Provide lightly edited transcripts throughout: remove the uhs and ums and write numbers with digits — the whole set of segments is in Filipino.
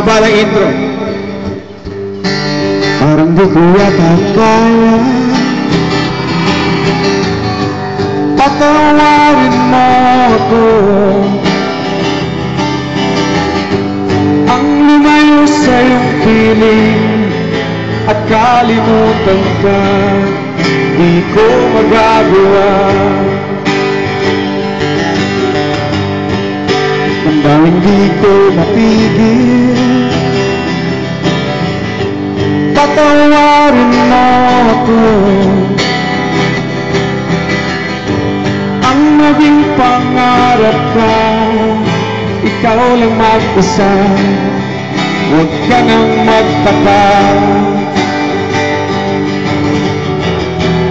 haba ng intro. Parang di ko yata kaya patawarin mo ako. Ang lumayo sa iyong piling at kalimutan ka, di ko magagawa. Hanggang hindi ko mapigil, patawarin mo ako. Ang naging pangarap ka, ikaw lang mag-isa, huwag ka nang magtaka.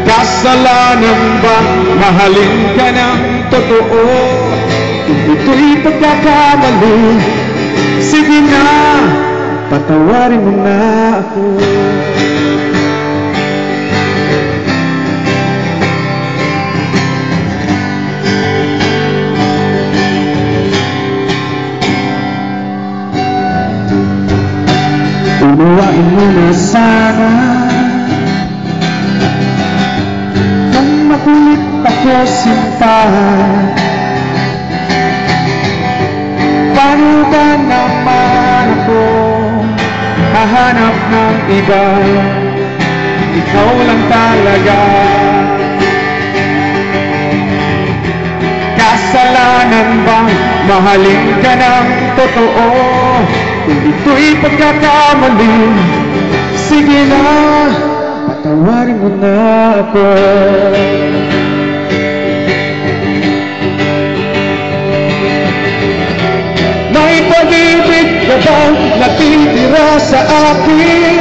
Kasalanan ba mahalin ka ng totoo? Kung ito'y pagkakamali, sige na, patawarin mo na ako. Unawain mo na sana kung makulit ako sinta. Paano ba naman ako hahanap ng iba? Ikaw lang talaga. Kasalanan bang mahalin ka ng totoo? Kung ito'y pagkakamali, sige na, patawarin mo na ako. May pag-ibig ka bang natitira sa akin?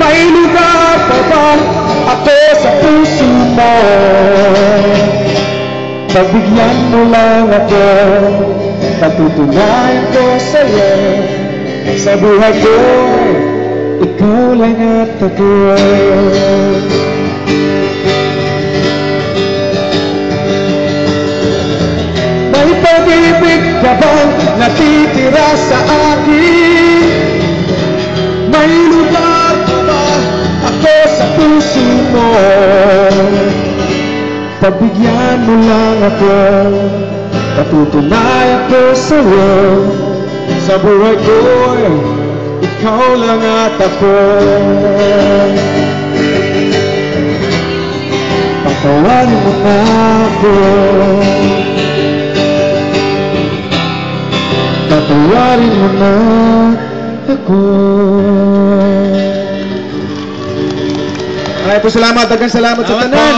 May lugar pa ba ako sa puso mo? Pabigyan mo lang ako, patutunayan ko sa'yo, sa buhay ko, ikaw lang at ako. May pag-ibig ka bang natitira sa akin? May lugar pa ba ako sa puso mo? Pabigyan mo lang ako, patutunayan ko sa'yo, sa buhay ko, ikaw lang at ako. Patawarin mo na ako, patawarin mo na ako. Maraming po salamat, daghang salamat sa tanan.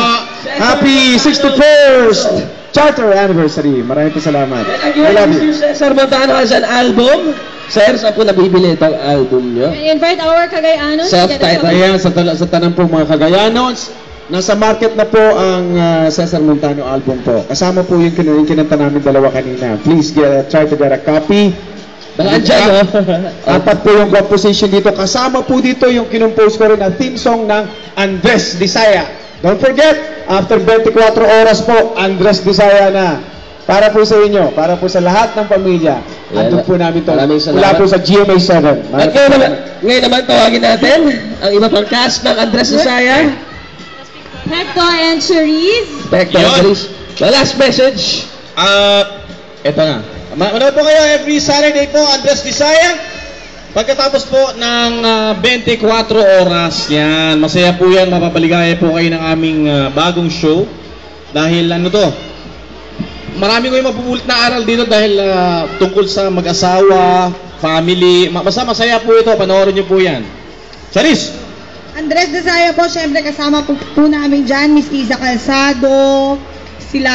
Happy 61st Charter Anniversary. Maraming po salamat. I love you. Sir Montano has an album. Sir, saan po nabibili itong album nyo? Invite our Cagayanos. Self-titled. Ayan, sa tanan po mga Cagayanos. Nasa market na po ang Cesar Montano album po. Kasama po yung kinanta namin dalawa kanina. Please try to get a copy. Andyan, Apat po yung composition dito. Kasama po dito yung kinumpose ko rin na theme song ng Andres Disaya. Don't forget, after 24 oras po, Andres Disaya na. Para po sa inyo, para po sa lahat ng pamilya. Andun po namin ito. Mula po sa GMA7. At ngayon naman tawagin natin ang iba pang cast ng Andres Disaya. Hector and Cherise. Hector and Cherise. The last message. Ito na. Manood po kayo every Saturday po, Andres Disaya. Pagkatapos po ng 24 oras, yan, masaya po yan, mapapaligaya po kayo ng aming bagong show. Dahil ano to, marami ko yung mapupulot na aral dito dahil tungkol sa mag-asawa, family, basta masaya po ito, panoorin nyo po yan. Charis! Andres Disaya po, syempre kasama po namin dyan, Miss Iza Calzado, sila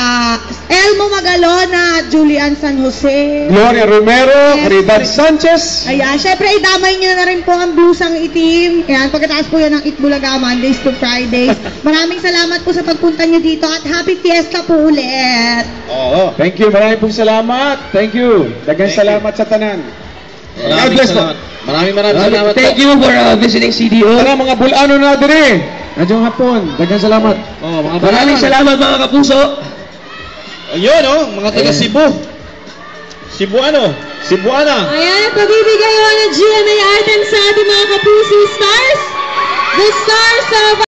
Elmo Magalona, Julian San Jose, Gloria Romero, Caridad Sanchez. Ayan, syempre idamay nyo na rin po ang blusang itim. Ayan, pagkatapos po yan ng Itbulaga, Mondays to Fridays. Maraming salamat po sa pagpunta nyo dito at happy fiesta po ulit. Oo, thank you, maraming pong salamat. Thank you. Daghang salamat sa tanan. Maraming salamat. Maraming salamat. Thank you for visiting CDO. Tara mga bulano na dire. Radyong hapon, daghang salamat. Maraming salamat mga kapuso. Ayun, mga taga Cebu. Cebuano. Cebuana. Ayan, pabibigay ko ng GMA items sa ating mga Kapuso Stars. The Stars of